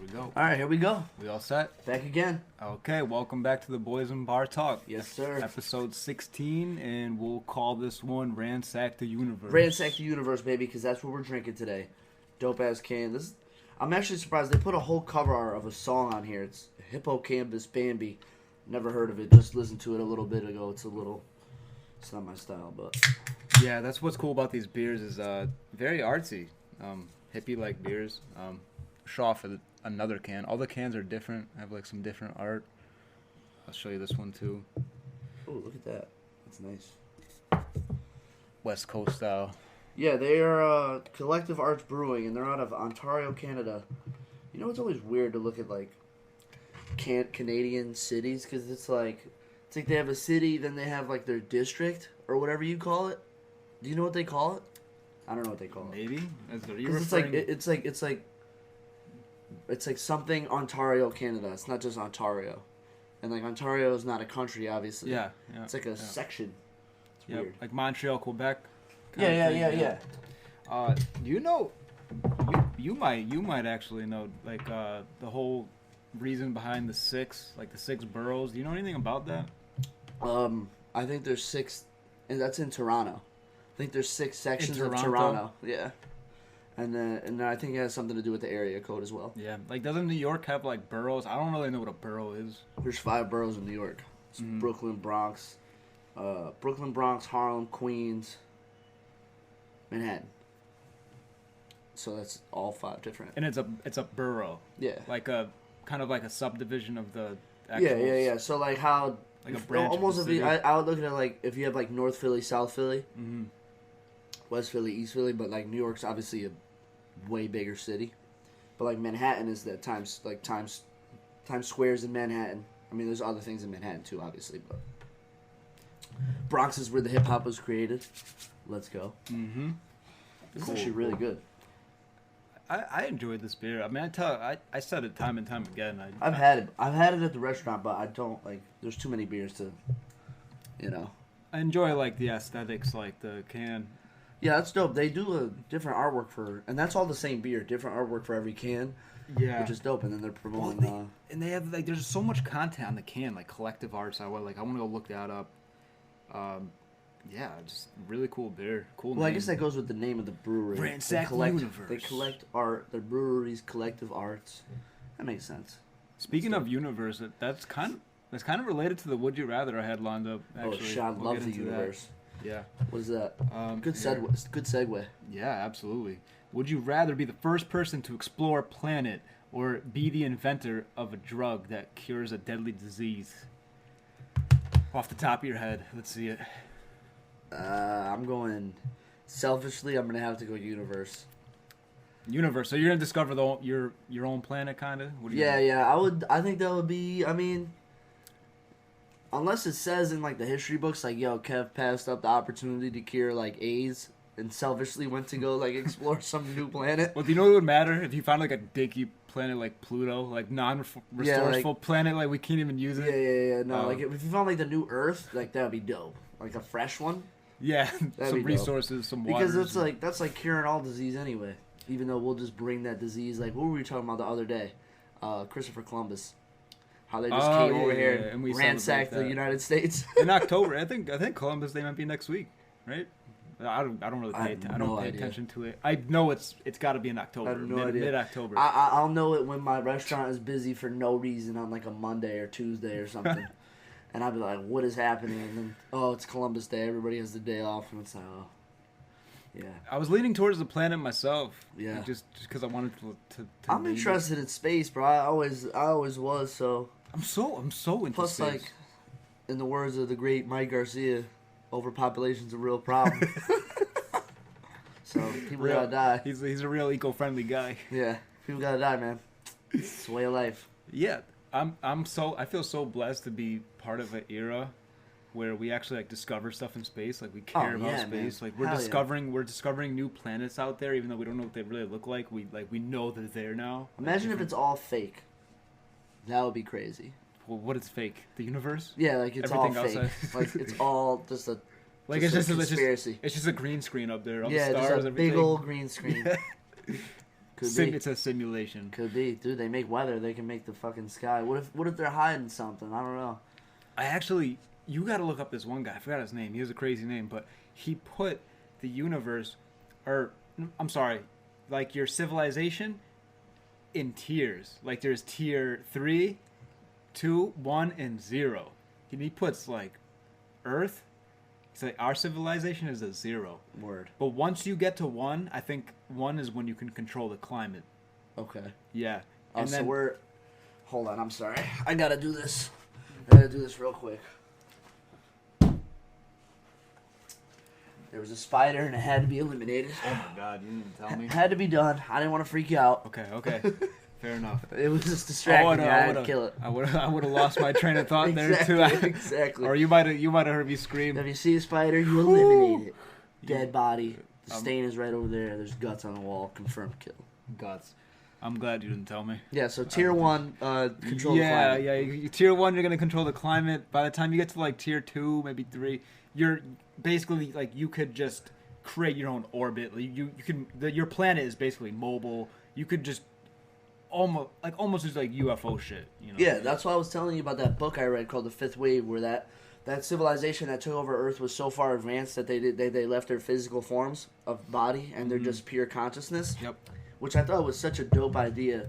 we go. All right, here we go. We all set? Back again. Okay, welcome back to the Boys and Bar Talk. Yes, sir. Episode 16, and we'll call this one Ransack The Universe. Ransack The Universe, baby, because that's what we're drinking today. Dope-ass can. I'm actually surprised. They put a whole cover art of a song on here. It's Hippocampus Bambi. Never heard of it. Just listened to it a little bit ago. It's not my style, but... Yeah, that's what's cool about these beers is very artsy. Hippie-like beers. Show off another can. All the cans are different. Have like some different art. I'll show you this one too. Oh, look at that. That's nice. West Coast style. Yeah, they are Collective Arts Brewing, and they're out of Ontario, Canada. You know, it's always weird to look at like Canadian cities because it's like they have a city, then they have like their district or whatever you call it. Do you know what they call it? I don't know what they call it. Maybe. It's like something Ontario, Canada. It's not just Ontario, and like Ontario is not a country, obviously. Yeah. It's like a section. It's weird. Like Montreal, Quebec. Yeah. You know, you might actually know like the whole reason behind the six boroughs. Do you know anything about that? I think there's 6, and that's in Toronto. I think there's 6 sections of Toronto. Yeah. And I think it has something to do with the area code as well. Yeah, like doesn't New York have like boroughs? I don't really know what a borough is. There's 5 boroughs in New York. It's Brooklyn, Bronx, Harlem, Queens, Manhattan. So that's all 5 different. And it's a borough. Yeah. Like a kind of like a subdivision of the actual. Yeah. So like how like a branch. Almost of the city. I would look at it like if you have like North Philly, South Philly, West Philly, East Philly, but like New York's obviously a way bigger city. But like Manhattan is that Times Square's in Manhattan. I mean, there's other things in Manhattan too, obviously, but Bronx is where the hip hop was created. Let's go. Mm-hmm. This is actually really good. I enjoyed this beer. I mean, I said it time and time again. I've had it at the restaurant, but I don't like. There's too many beers to, you know. I enjoy like the aesthetics, like the can. Yeah, that's dope. They do a different artwork and that's all the same beer, different artwork for every can. Yeah, which is dope. And then they're promoting. And they have like there's so much content on the can, like Collective Arts. I want to go look that up. Yeah, just really cool beer. Cool. Well, name. I guess that goes with the name of the brewery. Ransack The Universe. They collect art. The brewery's Collective Arts. That makes sense. Speaking of universe, that's kind of related to the Would You Rather I had lined up. Actually. Oh shit! I love the universe. That. Yeah. What is that? Good segue. Good segue. Yeah, absolutely. Would you rather be the first person to explore a planet or be the inventor of a drug that cures a deadly disease? Off the top of your head, let's see it. I'm going selfishly. I'm gonna have to go universe. Universe. So you're gonna discover your own planet, kind of. Yeah. I think that would be. I mean, unless it says in like the history books, like yo, Kev passed up the opportunity to cure like AIDS and selfishly went to go like explore some new planet. Well, do you know what would matter if you found like a dinky planet like Pluto, like non-resourceful planet, like we can't even use it? Yeah. No, like if you found like the new Earth, like that would be dope. Like a fresh one. Yeah, some resources, some water. Because that's like curing all disease anyway. Even though we'll just bring that disease. Like what were we talking about the other day? Christopher Columbus. How they just came over here and ransacked the United States in October. I think Columbus Day might be next week, right? I don't really pay attention to it. I know it's got to be in October. I have no idea. Mid-October. I'll know it when my restaurant is busy for no reason on like a Monday or Tuesday or something. And I'd be like, what is happening? And then, it's Columbus Day. Everybody has the day off. And it's like, yeah. I was leaning towards the planet myself. Yeah. Just because I wanted to I'm interested in space, bro. I always was, so. I'm so into Plus, space. like, in the words of the great Mike Garcia, overpopulation's a real problem. So, people gotta die. He's a real eco-friendly guy. Yeah. People gotta die, man. It's the way of life. Yeah. I feel so blessed to be part of an era where we actually like discover stuff in space, like we care about space, man. Like we're discovering new planets out there, even though we don't know what they really look like. We know they're there now. Imagine if it's all fake. That would be crazy. Well, what is fake? The universe? Yeah, like it's everything all fake. Outside. Like it's all just a like conspiracy. It's just a green screen up there. All yeah, the stars, just a everything. big old green screen. Could be. It's a simulation. Could be, dude. They make weather. They can make the fucking sky. What if they're hiding something? I don't know. You got to look up this one guy. I forgot his name. He has a crazy name, but he put the universe, or I'm sorry, like your civilization, in tiers. Like there's tier 3, 2, 1, and 0. And he puts like Earth. It's like our civilization is a 0. Word. But once you get to 1, I think 1 is when you can control the climate. Okay. Yeah. Oh, And so then, we're... Hold on, I'm sorry. I gotta do this. I gotta do this real quick. There was a spider and it had to be eliminated. oh my God, you didn't even tell me. It had to be done. I didn't want to freak you out. Okay. Fair enough. It was just distracting me. I had to kill it. I would have lost my train of thought there too. Exactly. Or you might have heard me scream. If you see a spider, you eliminate it. Dead body. The stain is right over there. There's guts on the wall. Confirmed kill. Guts. I'm glad you didn't tell me. Yeah, so tier 1, control the climate. Yeah. Tier 1, you're gonna control the climate. By the time you get to like tier 2, maybe 3, you're basically like you could just create your own orbit. You can your planet is basically mobile. You could just almost just like UFO shit. You know? Yeah, that's why I was telling you about that book I read called The Fifth Wave, where that civilization that took over Earth was so far advanced that they left their physical forms of body and they're just pure consciousness. Yep. Which I thought was such a dope idea,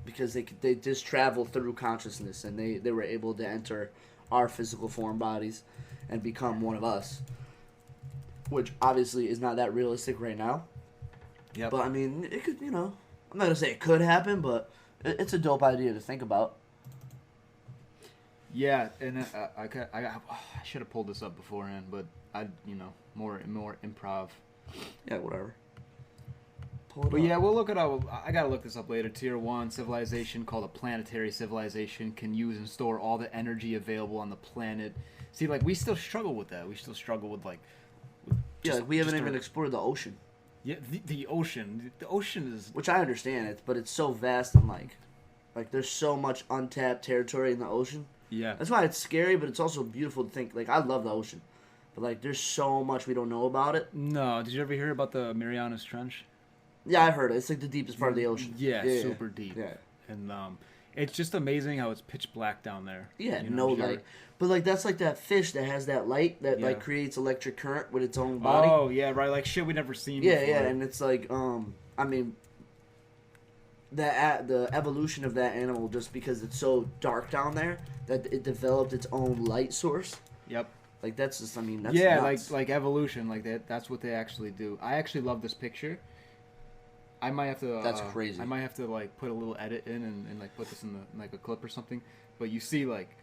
because they just travel through consciousness and they were able to enter our physical form bodies and become one of us, which obviously is not that realistic right now. Yep. But I mean, it could, I'm not gonna say it could happen, but it's a dope idea to think about. Yeah, and I should have pulled this up beforehand, but more improv. Yeah, whatever. But yeah, we'll look it up. I gotta look this up later. Tier 1 civilization called a planetary civilization can use and store all the energy available on the planet. See, like we still struggle with that. We still struggle with we haven't even explored the ocean. Yeah, the ocean. The ocean is... Which I understand it, but it's so vast and like there's so much untapped territory in the ocean. Yeah. That's why it's scary, but it's also beautiful to think. Like, I love the ocean. But like there's so much we don't know about it. No, did you ever hear about the Marianas Trench? Yeah, I've heard it. It's like the deepest part of the ocean. Yeah, super deep. Yeah. And it's just amazing how it's pitch black down there. Yeah, no light. But like that's like that fish that has that light that like creates electric current with its own body. Oh yeah, right. Like shit we never seen before. Yeah, and it's like I mean the evolution of that animal, just because it's so dark down there, that it developed its own light source. Yep. Like that's just, I mean, that's nuts. like evolution, like that's what they actually do. I actually love this picture. I might have to. That's crazy. I might have to like put a little edit in and like put this in like a clip or something. But you see like.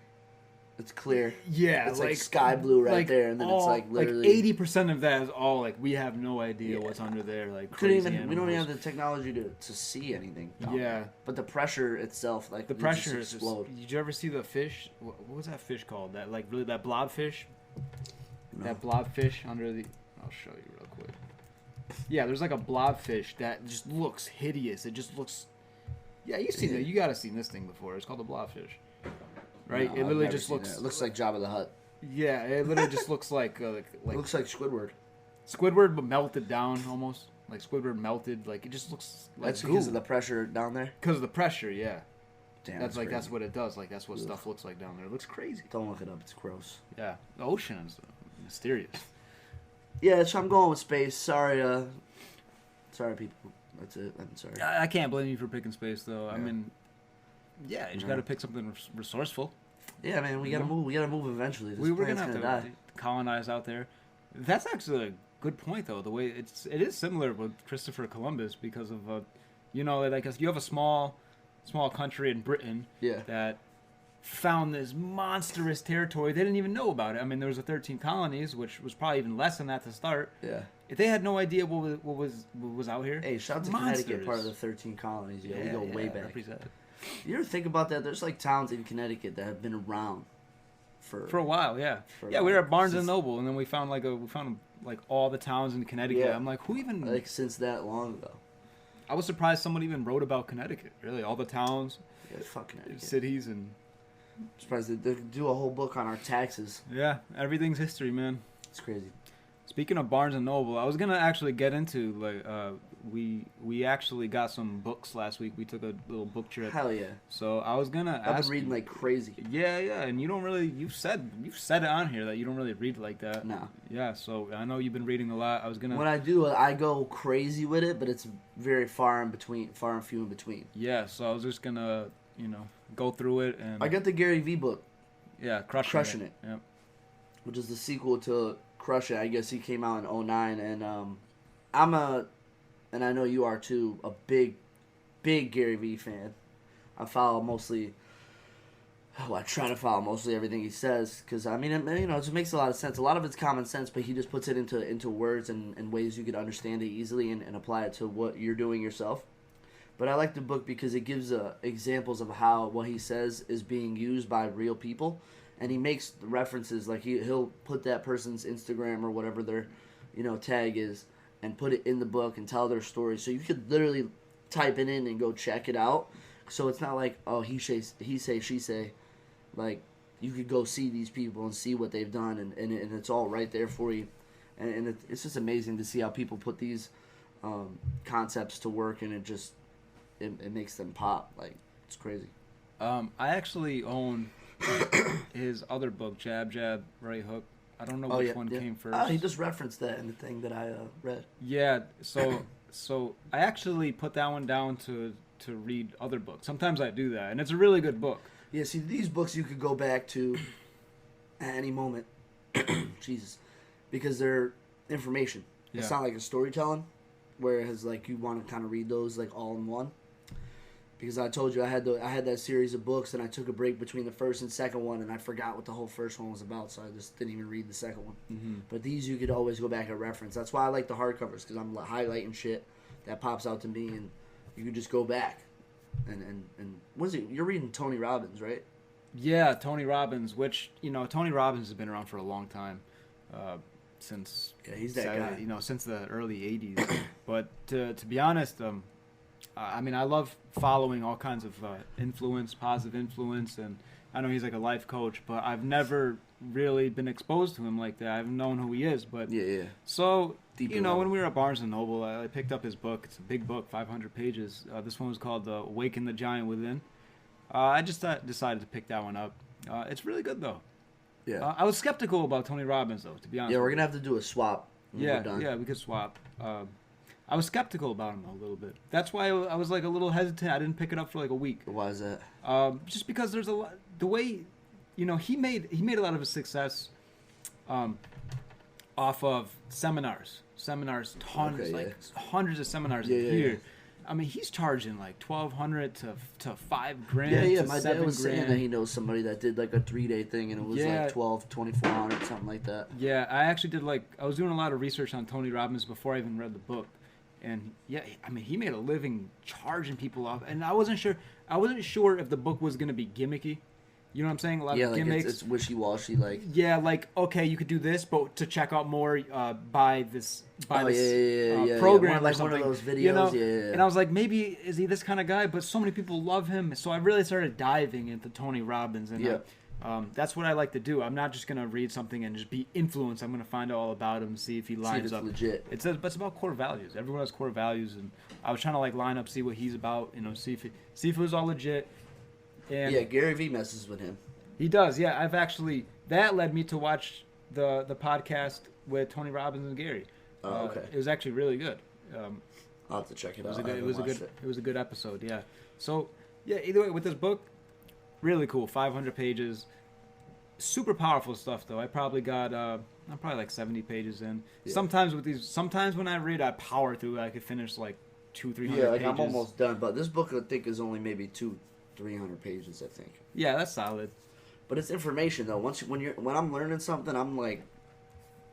It's clear. Yeah, it's like sky blue right there, and then it's like literally 80% of that is all like we have no idea what's under there. Like we don't even have the technology to see anything. Yeah, but the pressure itself, like the pressure just explode. Did you ever see the fish? What was that fish called? That like really that blobfish? No. That blobfish under the. I'll show you real quick. Yeah, there's like a blobfish that just looks hideous. It just looks. Yeah, you've seen it. You gotta seen this thing before. It's called the blobfish. Right, No, it literally just looks. It looks like Jabba the Hutt. Yeah, it literally just looks like. It looks like Squidward. Squidward, but melted down almost. Like Squidward melted. Like it just looks. Like that's because of the pressure down there. Because of the pressure, yeah. Damn, that's like crazy. That's what it does. Like that's what stuff looks like down there. It looks crazy. Don't look it up. It's gross. Yeah, the ocean is mysterious. Yeah, so I'm going with space. Sorry, people. That's it. I'm sorry. I can't blame you for picking space, though. Yeah. I mean. Yeah, you just got to pick something resourceful. Yeah, man, we gotta move. We gotta move eventually. This we're gonna have to die. colonize out there. That's actually a good point, though. The way it is similar with Christopher Columbus because of like you have a small country in Britain that found this monstrous territory. They didn't even know about it. I mean, there was 13 colonies, which was probably even less than that to start. Yeah. If they had no idea what was out here. Hey, shout out to Connecticut, part of the 13 colonies. Yeah, we go way back. Represent. You ever think about that? There's like towns in Connecticut that have been around for a while. Yeah, we were at Barnes and Noble, and then we found all the towns in Connecticut. Yeah. I'm like, who even like since that long ago? I was surprised someone even wrote about Connecticut. Really, all the towns, fuck Connecticut, cities, and I'm surprised they do a whole book on our taxes. Yeah, everything's history, man. It's crazy. Speaking of Barnes and Noble, I was gonna actually get into we actually got some books last week. We took a little book trip. Hell yeah! So I was gonna ask. I've been reading like crazy. Yeah, and you don't really. You've said it on here that you don't really read like that. No. Yeah, so I know you've been reading a lot. I was gonna. When I do, I go crazy with it, but it's very far and few in between. Yeah, so I was just gonna go through it and. I got the Gary V book. Yeah, Crushing It. Yep. Which is the sequel to Crush It. I guess he came out in 2009, and and I know you are too, a big Gary V fan. I try to follow mostly everything he says, because I mean, it just makes a lot of sense. A lot of it's common sense, but he just puts it into words and ways you could understand it easily and apply it to what you're doing yourself. But I like the book because it gives examples of how what he says is being used by real people, and he makes references, like he'll put that person's Instagram or whatever their tag is and put it in the book and tell their story. So you could literally type it in and go check it out. So it's not like, oh, he say, she say. Like, you could go see these people and see what they've done, and it's all right there for you. And it's just amazing to see how people put these concepts to work, and it makes them pop. Like, it's crazy. I actually own his other book, Jab, Jab, Right Hook. I don't know which one came first. Oh, he just referenced that in the thing that I read. Yeah, so I actually put that one down to read other books. Sometimes I do that, and it's a really good book. Yeah, see, these books you could go back to at any moment. Jesus. Because they're information. Yeah. It's not like a storytelling, whereas like you want to kind of read those like all in one. Because I told you I had that series of books, and I took a break between the first and second one, and I forgot what the whole first one was about, so I just didn't even read the second one. Mm-hmm. But these you could always go back and reference. That's why I like the hardcovers, because I'm highlighting shit that pops out to me, and you can just go back. And what is it? You're reading Tony Robbins, right? Yeah, Tony Robbins, which, Tony Robbins has been around for a long time, since he's that guy. Since the early 80s. But to be honest, I mean, I love following all kinds of positive influence, and I know he's like a life coach, but I've never really been exposed to him like that. I've known who he is, but yeah. So when we were at Barnes and Noble, I picked up his book. It's a big book, 500 pages. This one was called "Awaken the Giant Within." I just decided to pick that one up. It's really good though. Yeah. I was skeptical about Tony Robbins though, to be honest. Yeah, we're gonna have to do a swap. Yeah, we could swap. I was skeptical about him a little bit. That's why I was like a little hesitant. I didn't pick it up for like a week. Why is that? Just because there's a lot. The way, he made a lot of his success, off of seminars, tons, hundreds of seminars a year. Yeah. I mean, he's charging like $1,200 to $5,000. Yeah. My dad was saying that he knows somebody that did like a 3-day thing, and it was like $2,400, something like that. Yeah, I actually did I was doing a lot of research on Tony Robbins before I even read the book. And yeah, I mean, he made a living charging people off, and I wasn't sure if the book was gonna be gimmicky. You know what I'm saying? A lot of gimmicks. It's wishy-washy, like. Yeah, like, okay, you could do this, but to check out more, buy this program, like one of those videos. Yeah. And I was like, maybe is he this kind of guy? But so many people love him, so I really started diving into Tony Robbins, and that's what I like to do. I'm not just gonna read something and just be influenced. I'm gonna find out all about him, see if he lines up. Legit. But it's about core values. Everyone has core values, and I was trying to line up, see what he's about, see if it was all legit. And yeah, Gary V messes with him. He does, yeah. That led me to watch the podcast with Tony Robbins and Gary. Oh, okay. It was actually really good. I'll have to check it out. It was a good episode, yeah. So, yeah, either way, with this book, really cool, 500 pages. Super powerful stuff, though. I probably got, I'm probably like 70 pages in. Yeah. Sometimes when I read, I power through it. I could finish like 200-300 pages. Yeah, I'm almost done. But this book, I think, is only maybe 200-300 pages, I think. Yeah, that's solid. But it's information though. When I'm learning something, I'm like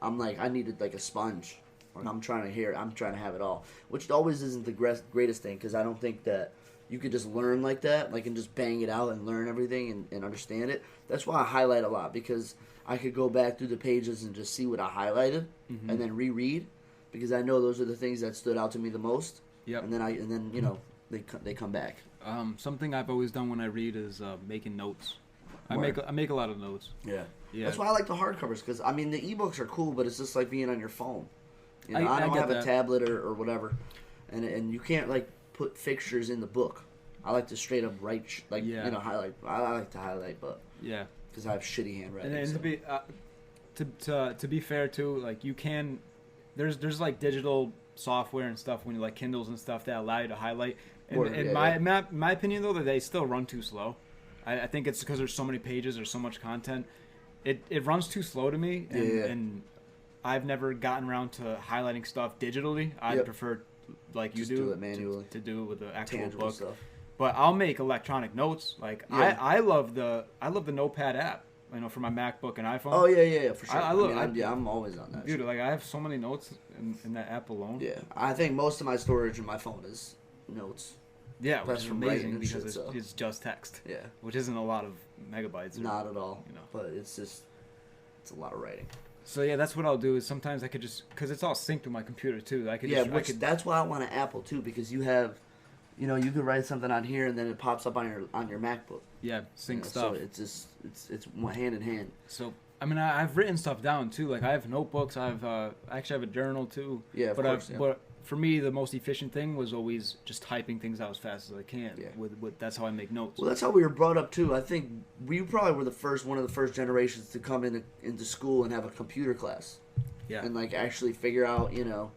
I needed like a sponge, and I'm trying to have it all, which always isn't the greatest thing, because I don't think that you could just learn like that, like, and just bang it out and learn everything and understand it. That's why I highlight a lot, because I could go back through the pages and just see what I highlighted, and then reread, because I know those are the things that stood out to me the most. Yep. And then they come back. Something I've always done when I read is making notes. I make a lot of notes. Yeah. That's why I like the hardcovers, because I mean the ebooks are cool, but it's just like being on your phone. I don't have a tablet or whatever, and you can't like put fixtures in the book. I like to straight up write highlight. I like to highlight, but yeah, because I have shitty handwriting. And so. to be fair too, like you can, there's like digital software and stuff when you like Kindles and stuff that allow you to highlight. And my opinion though, that they still run too slow. I think it's because there's so many pages, there's so much content. It runs too slow to me, and I've never gotten around to highlighting stuff digitally. I prefer, like you do it manually. to do it with the actual Tangible book. stuff. But I'll make electronic notes. Like I love the Notepad app. You know, for my MacBook and iPhone. Oh yeah, for sure. I'm always on that. Dude, like I have so many notes in that app alone. Yeah, I think most of my storage in my phone is notes. Yeah, which is amazing because shit, it's just text. Yeah, which isn't a lot of megabytes. Not at all. You know, but it's a lot of writing. So yeah, that's what I'll do. Is sometimes I could just because it's all synced with my computer too. That's why I want an Apple too, because you have, you know, you could write something on here and then it pops up on your MacBook. Yeah, sync stuff. So it's hand in hand. So I mean, I've written stuff down too. Like I have notebooks. I actually have a journal too. Yeah, of course. But for me, the most efficient thing was always just typing things out as fast as I can. Yeah. With that's how I make notes. Well, that's how we were brought up too. I think we probably were one of the first generations to come into school and have a computer class. Yeah. And like actually figure out, you know,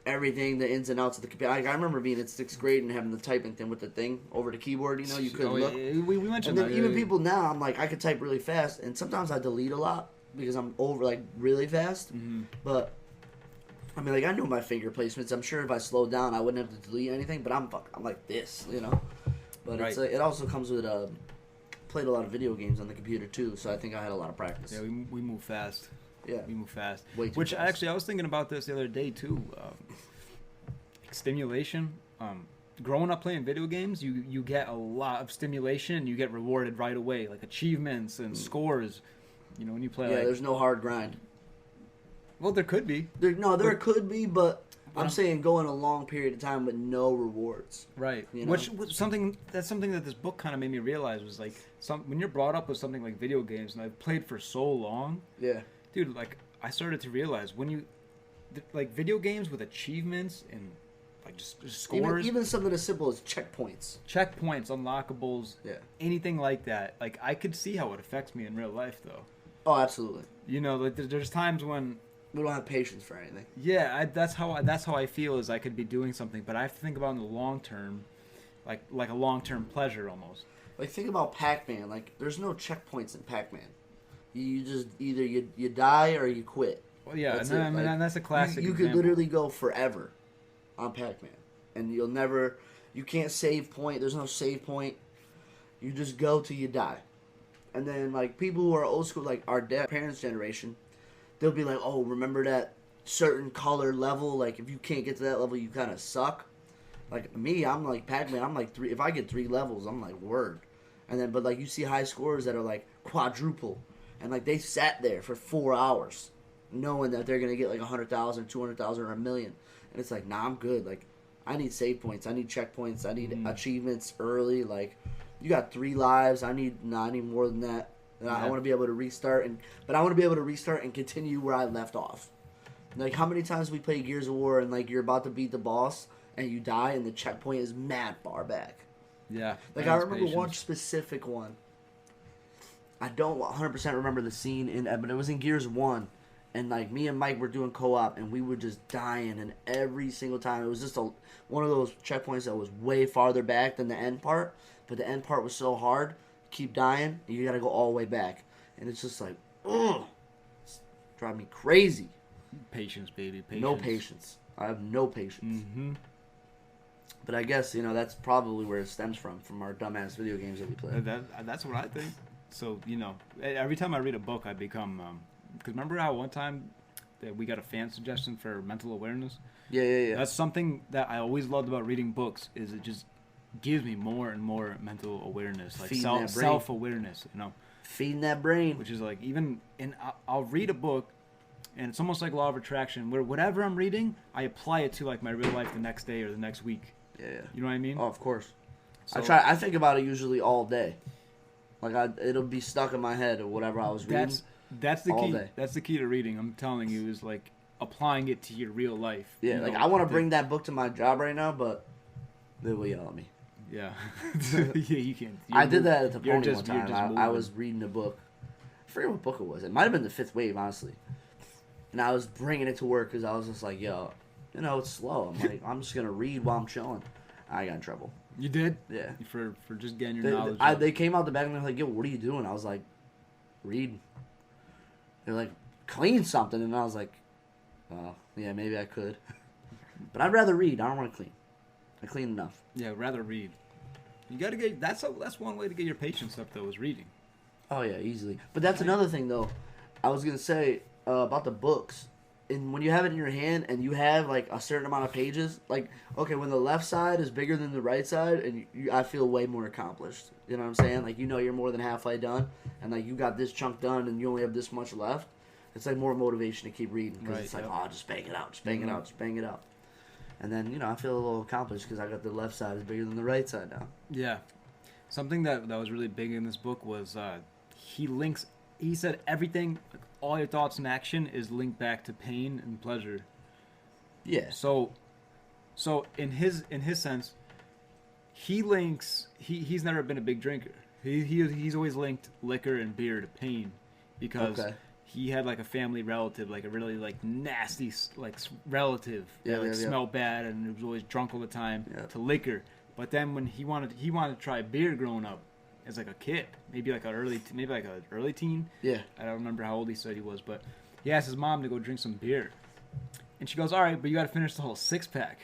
everything, the ins and outs of the computer. I remember being in 6th grade and having the typing thing with the thing over the keyboard. You know, you couldn't look. Yeah, we mentioned and then that. Even people now, I'm like, I could type really fast, and sometimes I delete a lot because I'm over like really fast. Mm-hmm. But I mean, like I know my finger placements. I'm sure if I slowed down, I wouldn't have to delete anything. But I'm like this, you know. But right. it also comes with played a lot of video games on the computer too, so I think I had a lot of practice. Yeah, we move fast. Yeah, we move fast. Way too Which fast. Actually, I was thinking about this the other day too. Stimulation. Growing up playing video games, you get a lot of stimulation. You get rewarded right away, like achievements and scores. You know, when you play. Yeah, there's no hard grind. Well, there could be. There could be, but I'm saying going a long period of time with no rewards. Right. You know? Which something that this book kind of made me realize was like when you're brought up with something like video games, and I've played for so long. Yeah. Dude, like I started to realize when you like video games with achievements and like just scores, even something as simple as checkpoints, unlockables, yeah, anything like that. Like I could see how it affects me in real life, though. Oh, absolutely. You know, like there's times when we don't have patience for anything. Yeah, that's how I feel. Is I could be doing something, but I have to think about it in the long term, like a long term pleasure almost. Like think about Pac-Man. Like there's no checkpoints in Pac-Man. You just either you die or you quit. Well, yeah, and that's a classic. You could literally go forever on Pac-Man, and you can't save point. There's no save point. You just go till you die. And then like people who are old school, like our parents' generation, they'll be like, "Oh, remember that certain color level? Like if you can't get to that level, you kind of suck." Like me, I'm like Pac-Man. I'm like 3. If I get 3 levels, I'm like word. And then, but like you see high scores that are like quadruple, and like they sat there for 4 hours, knowing that they're gonna get like 100,000, 200,000, or 1,000,000. And it's like, nah, I'm good. Like I need save points. I need checkpoints. I need achievements early. Like you got 3 lives. I need more than that. And I want to be able to restart, but I want to be able to restart and continue where I left off. Like how many times we play Gears of War and like you're about to beat the boss and you die and the checkpoint is mad far back. Yeah. Like I remember one specific one. I don't 100% remember the scene but it was in Gears 1, and like me and Mike were doing co-op and we were just dying, and every single time it was just one of those checkpoints that was way farther back than the end part, but the end part was so hard. Keep dying, and you gotta go all the way back, and it's just like, ugh, it's driving me crazy. Patience, baby, patience. No patience. I have no patience. Mm-hmm. But I guess that's probably where it stems from our dumbass video games that we play. That's what I think. So every time I read a book, I become. Because remember how one time that we got a fan suggestion for mental awareness? Yeah. That's something that I always loved about reading books. Is it just gives me more and more mental awareness, like self-awareness, feeding that brain, which is like I'll read a book and it's almost like law of attraction where whatever I'm reading I apply it to like my real life the next day or the next week. Yeah. You know what I mean? Oh, of course. So, I think about it usually all day, like it'll be stuck in my head or whatever I was reading. That's the all key. Day. That's the key to reading. I'm telling you is like applying it to your real life. Yeah, like I want to bring that book to my job right now, but they will yell at me. Yeah. Yeah, you can't. I did that at the pony one time. I was reading a book. I forget what book it was. It might have been The Fifth Wave, honestly. And I was bringing it to work because I was just like, yo, it's slow. I'm like, I'm just going to read while I'm chilling. I got in trouble. You did? Yeah. For just getting your knowledge up. They came out the back and they're like, yo, what are you doing? I was like, read. They're like, clean something. And I was like, oh, yeah, maybe I could. But I'd rather read. I don't want to clean. I clean enough. Yeah, rather read. You got to get... That's one way to get your patience up, though, is reading. Oh, yeah, easily. But that's another thing, though. I was going to say about the books. And when you have it in your hand and you have, like, a certain amount of pages, like, okay, when the left side is bigger than the right side, and I feel way more accomplished. You know what I'm saying? Like, you're more than halfway done, and, like, you got this chunk done and you only have this much left. It's, like, more motivation to keep reading because it's like, oh, just bang it out, just bang it out, just bang it out. And then, I feel a little accomplished because I got the left side is bigger than the right side now. Yeah. Something that was really big in this book was he said everything, like, all your thoughts and action is linked back to pain and pleasure. Yeah. So in his sense, he links, he's never been a big drinker. He's always linked liquor and beer to pain because he had, like, a family relative, like a really, like, nasty, like, relative that smelled bad and was always drunk all the time to liquor. But then when he wanted to try beer growing up as, like, a kid, maybe like an early teen. Yeah. I don't remember how old he said he was, but he asked his mom to go drink some beer, and she goes, "All right, but you got to finish the whole 6-pack."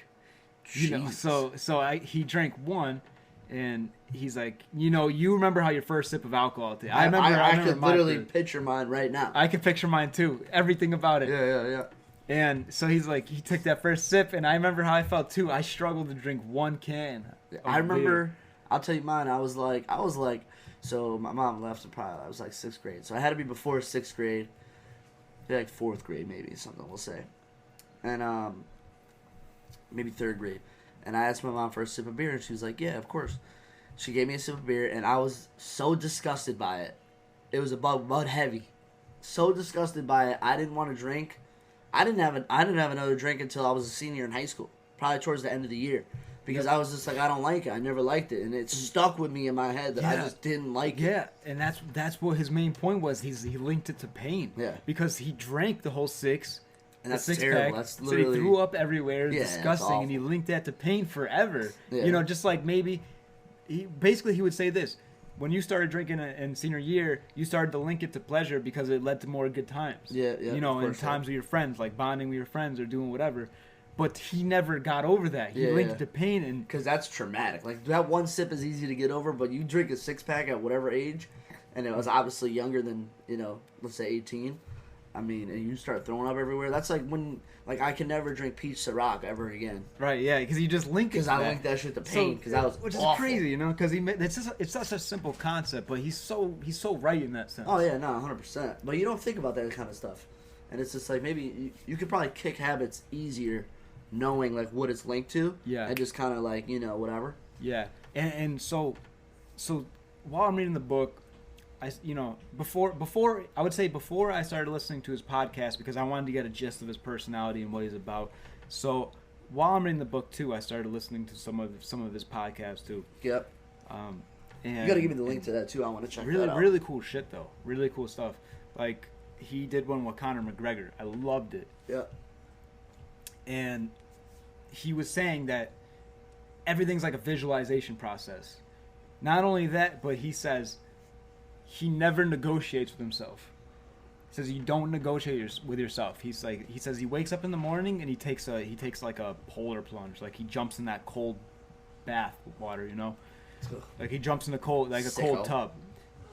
He drank one. And he's like, you remember how your first sip of alcohol did. I could literally picture mine right now. I can picture mine too. Everything about it. Yeah. And so he's like, he took that first sip, and I remember how I felt too. I struggled to drink one can. I remember, I'll tell you mine. I was like, so my mom left I was like 6th grade. So I had to be before 6th grade, like 4th grade maybe, something we'll say. And maybe 3rd grade. And I asked my mom for a sip of beer, and she was like, yeah, of course. She gave me a sip of beer, and I was so disgusted by it. It was about heavy. So disgusted by it, I didn't want to drink. I didn't have another drink until I was a senior in high school, probably towards the end of the year. Because I was just like, I don't like it. I never liked it. And it stuck with me in my head that I just didn't like it. Yeah, and that's what his main point was. He linked it to pain. Yeah. Because he drank the whole 6. And that's terrible. That's literally... So he threw up everywhere. Disgusting. And he linked that to pain forever. Yeah. Just like maybe... He would say this. When you started drinking in senior year, you started to link it to pleasure because it led to more good times. Yeah. In times with your friends, like bonding with your friends or doing whatever. But he never got over that. He linked it to pain. And because that's traumatic. Like, that one sip is easy to get over, but you drink a 6-pack at whatever age, and it was obviously younger than, let's say 18. I mean, and you start throwing up everywhere. That's like when, like, I can never drink peach Ciroc ever again. Right, yeah, because you just link it. Because I link that shit to pain. Because that was which awful. Is crazy, Because it's such a simple concept, but he's so right in that sense. Oh yeah, no, 100%. But you don't think about that kind of stuff, and it's just like maybe you could probably kick habits easier, knowing like what it's linked to. Yeah. And just kind of like whatever. Yeah, and so while I'm reading the book. Before I started listening to his podcast because I wanted to get a gist of his personality and what he's about. So while I'm reading the book too, I started listening to some of his podcasts too. Yep. And you gotta give me the link to that too. I want to check that out. Really cool shit though. Really cool stuff. Like he did one with Conor McGregor. I loved it. Yep. And he was saying that everything's like a visualization process. Not only that, but he says. He never negotiates with himself. He says you don't negotiate with yourself. He says he wakes up in the morning and he takes like a polar plunge, like he jumps in that cold bath with water, like he jumps in a cold tub.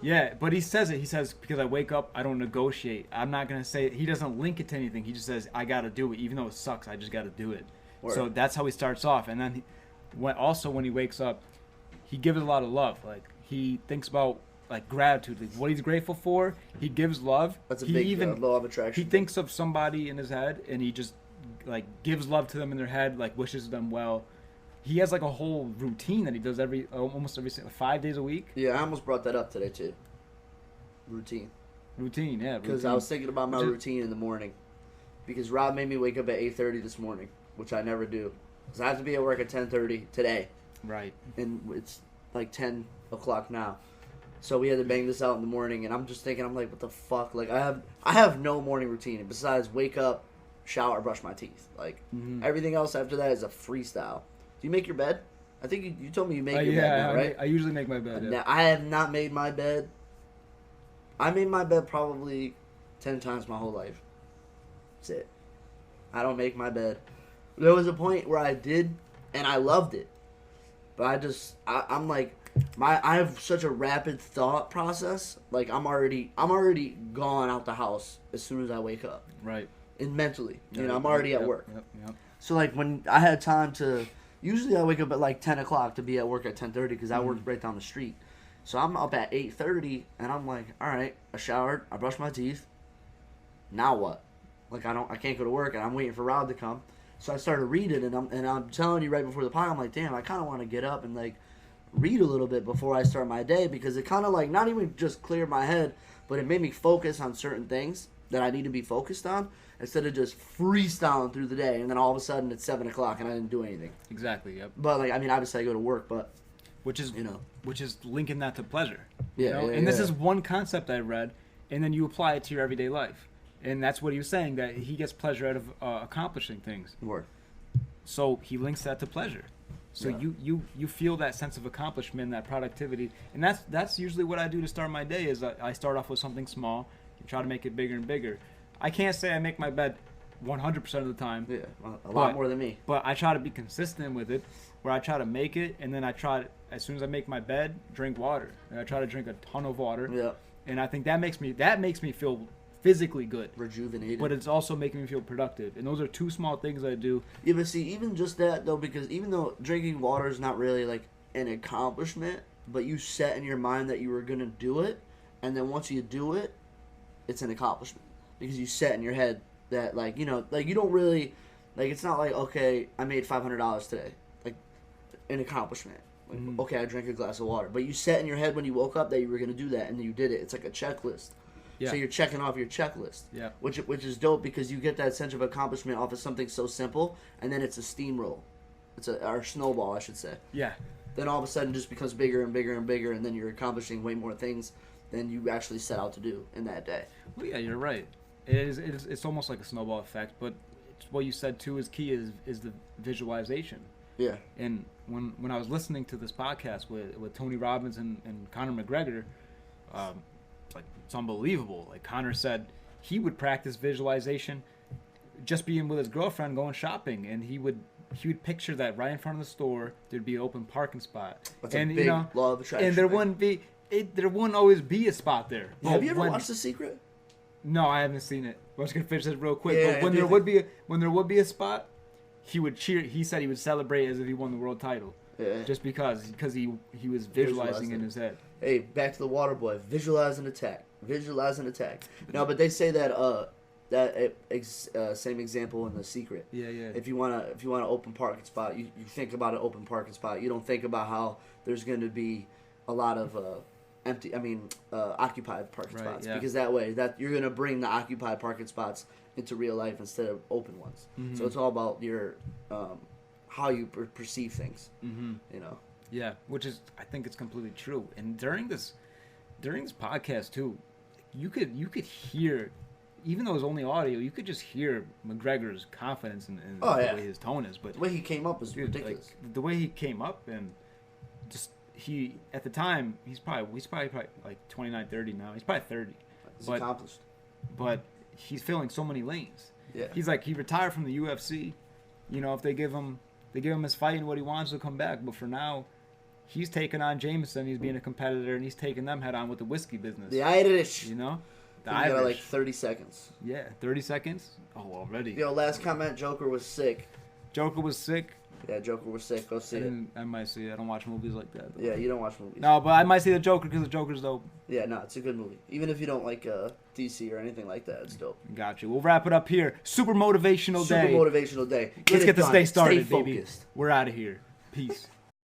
Yeah, but he says because I wake up, I don't negotiate. I'm not gonna say it. He doesn't link it to anything. He just says I gotta do it, even though it sucks. I just gotta do it. Word. So that's how he starts off, and then when he wakes up, he gives a lot of love. Like he thinks about. Like gratitude, like what he's grateful for. He gives love. That's a big law of attraction. He thinks of somebody in his head, and he just like gives love to them in their head, like wishes them well. He has like a whole routine that he does almost every 5 days a week. Yeah, I almost brought that up today too. Routine, yeah. Because I was thinking about my routine in the morning, because Rob made me wake up at 8:30 this morning, which I never do. Because I have to be at work at 10:30 today. Right. And it's like 10 o'clock now. So we had to bang this out in the morning, and I'm just thinking, I'm like, what the fuck? Like, I have no morning routine besides wake up, shower, brush my teeth. Like, everything else after that is a freestyle. Do you make your bed? I think you told me you make your bed now, right? I usually make my bed. Yeah. I have not made my bed. I made my bed probably 10 times my whole life. That's it. I don't make my bed. There was a point where I did, and I loved it. But I'm like, I have such a rapid thought process. Like, I'm already gone out the house as soon as I wake up. Right. And mentally, I'm already at work. Yep. So like when I had time to, usually I wake up at like 10 o'clock to be at work at 10:30 because I work right down the street. So I'm up at 8:30 and I'm like, all right, I showered, I brushed my teeth. Now what? Like I can't go to work and I'm waiting for Rob to come. So I started reading and I'm telling you right before the pod, I'm like, damn, I kind of want to get up and like read a little bit before I start my day because it kind of like not even just cleared my head, but it made me focus on certain things that I need to be focused on instead of just freestyling through the day and then all of a sudden it's 7 o'clock and I didn't do anything. Exactly. Yep. But like, I mean, obviously I go to work, but which is linking that to pleasure. Yeah. And this is one concept I read, and then you apply it to your everyday life, and that's what he was saying, that he gets pleasure out of accomplishing things. Word. So he links that to pleasure. So you feel that sense of accomplishment, that productivity, and that's usually what I do to start my day. Is I start off with something small, and try to make it bigger and bigger. I can't say I make my bed 100% of the time. Yeah, a lot more than me. But I try to be consistent with it, where I try to make it, and then I try to, as soon as I make my bed, drink water, and I try to drink a ton of water. Yeah. And I think that makes me feel physically good, rejuvenated. but it's also making me feel productive. And those are two small things I do. Yeah, but see, even just that though, because even though drinking water is not really like an accomplishment, but you set in your mind that you were gonna do it, and then once you do it, it's an accomplishment because you set in your head that like you don't really like it's not like okay I made $500 today, like an accomplishment. Like, okay, I drank a glass of water, but you set in your head when you woke up that you were gonna do that, and then you did it. It's like a checklist. Yeah. So you're checking off your checklist. Yeah. Which is dope because you get that sense of accomplishment off of something so simple, and then it's a steamroll. Or snowball, I should say. Yeah. Then all of a sudden it just becomes bigger and bigger and bigger, and then you're accomplishing way more things than you actually set out to do in that day. Well, yeah, you're right. It's almost like a snowball effect, but what you said too is key is the visualization. Yeah. And when I was listening to this podcast with Tony Robbins and Conor McGregor, like it's unbelievable. Like Conor said, he would practice visualization just being with his girlfriend going shopping, and he would picture that right in front of the store there'd be an open parking spot. That's a big law of attraction. And there wouldn't always be a spot there. Have you ever watched The Secret? No, I haven't seen it. I was gonna finish this real quick. Yeah, but when there would be a spot, he would cheer. He said he would celebrate as if he won the world title. Yeah. Just because he was visualizing in his head. Hey, back to the water boy. Visualize and attack. Visualize and attack. No, but they say that same example in The Secret. Yeah. If you want an open parking spot, you think about an open parking spot. You don't think about how there's going to be a lot of occupied parking spots, because that way you're going to bring the occupied parking spots into real life instead of open ones. Mm-hmm. So it's all about your how you perceive things. Mm-hmm. Yeah, which is, I think it's completely true. And during this podcast too, you could hear, even though it's only audio, you could just hear McGregor's confidence in the way his tone is. But the way he came up was ridiculous. Like, the way he came up, and just he at the time he's probably like 29, 30 now. He's probably 30. He's accomplished. But he's filling so many lanes. Yeah. He's like, he retired from the UFC. If they give him his fight and what he wants, he'll come back. But for now, he's taking on Jameson. He's being a competitor, and he's taking them head on with the whiskey business. The Irish. The Irish. Got like 30 seconds. Yeah, 30 seconds? Oh, already. Last comment, Joker was sick. Joker was sick? Yeah, Joker was sick. Go see it. I might see it. I don't watch movies like that, though. Yeah, you don't watch movies. No, but I might see the Joker because the Joker's dope. Yeah, no, it's a good movie. Even if you don't like DC or anything like that, it's dope. Got you. We'll wrap it up here. Super motivational day. Let's get this day started, Stay baby. We're out of here. Peace.